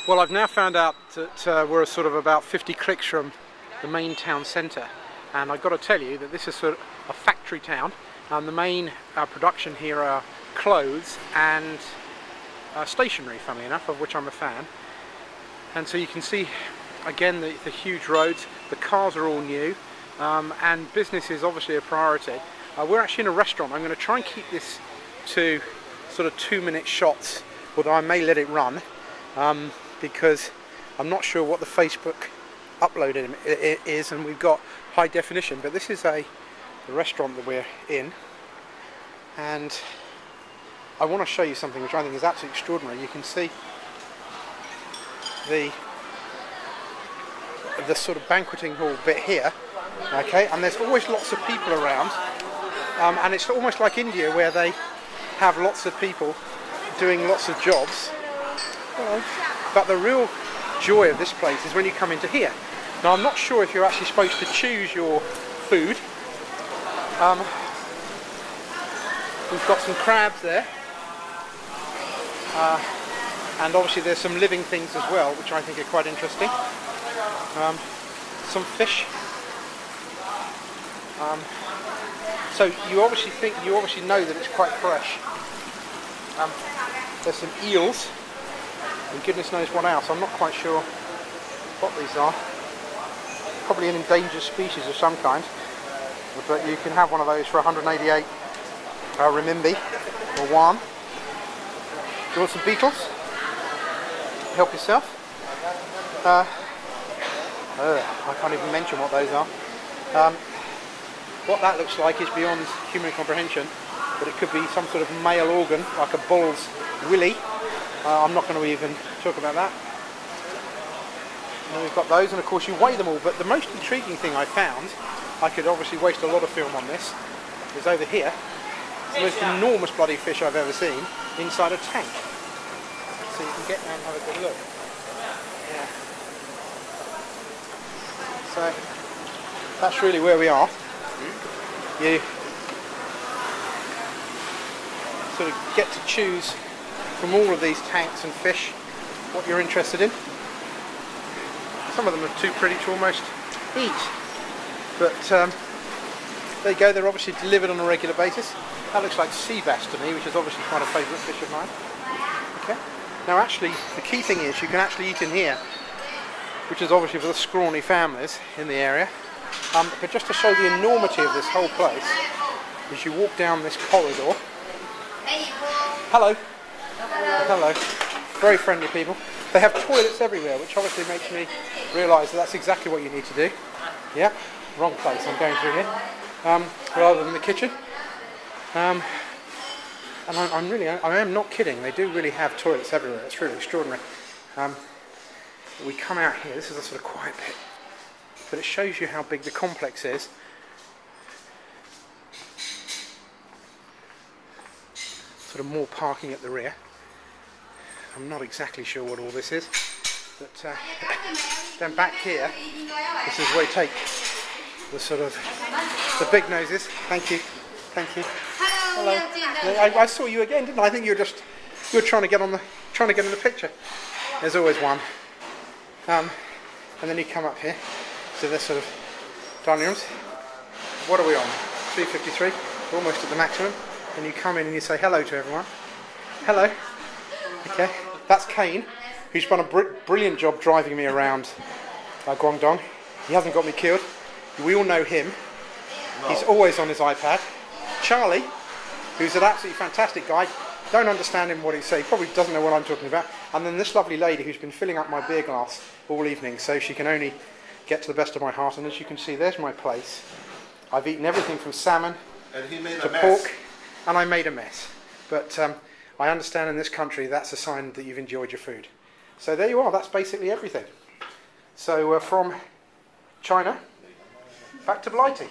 Well, I've now found out that we're sort of about 50 clicks from the main town centre, and I've got to tell you that this is sort of a factory town, and the main production here are clothes and stationery, funnily enough, of which I'm a fan. And so you can see again the huge roads, the cars are all new, and business is obviously a priority. We're actually in a restaurant. I'm going to try and keep this to sort of 2-minute shots, although I may let it run. Because I'm not sure what the Facebook upload is, and we've got high definition, but this is the restaurant that we're in, and I want to show you something which I think is absolutely extraordinary. You can see the sort of banqueting hall bit here, okay, and there's always lots of people around, and it's almost like India where they have lots of people doing lots of jobs. But the real joy of this place is when you come into here. Now, I'm not sure if you're actually supposed to choose your food. We've got some crabs there, and obviously there's some living things as well, which I think are quite interesting. Some fish. So you obviously know that it's quite fresh. There's some eels. And goodness knows what else. I'm not quite sure what these are. Probably an endangered species of some kind. But you can have one of those for 188 renminbi or yuan. Do you want some beetles? Help yourself. I can't even mention what those are. What that looks like is beyond human comprehension. But it could be some sort of male organ, like a bull's willy. I'm not going to even talk about that. And we've got those, and of course you weigh them all, but the most intriguing thing I found, I could obviously waste a lot of film on this, is over here. It's the most enormous bloody fish I've ever seen inside a tank. So you can get down and have a good look. Yeah. So that's really where we are. You sort of get to choose from all of these tanks and fish what you're interested in. Some of them are too pretty to almost eat, but there you go. They're obviously delivered on a regular basis. That looks like sea bass to me, which is obviously quite a favourite fish of mine. Okay. Now actually the key thing is you can actually eat in here, which is obviously for the scrawny families in the area. But just to show the enormity of this whole place, as you walk down this corridor. Hello. Hello. Very friendly people. They have toilets everywhere, which obviously makes me realise that that's exactly what you need to do. Yeah, wrong place I'm going through here. Rather than the kitchen. And I am not kidding. They do really have toilets everywhere. It's really extraordinary. We come out here. This is a sort of quiet bit, but it shows you how big the complex is. Sort of more parking at the rear. I'm not exactly sure what all this is, but then back here, this is where you take the sort of the big noses. Thank you, thank you. Hello. I saw you again, didn't I? I think you were trying to get in the picture. There's always one. And then you come up here to this sort of dining rooms. What are we on? 353. Almost at the maximum. And you come in and you say hello to everyone. Hello. Okay, that's Kane, who's done a brilliant job driving me around Guangdong. He hasn't got me killed. We all know him. No. He's always on his iPad. Charlie, who's an absolutely fantastic guy. Don't understand him what he's saying. Probably doesn't know what I'm talking about. And then this lovely lady who's been filling up my beer glass all evening, so she can only get to the best of my heart. And as you can see, there's my place. I've eaten everything from salmon to pork, and I made a mess. But I understand in this country that's a sign that you've enjoyed your food. So there you are, that's basically everything. So from China, back to Blighty.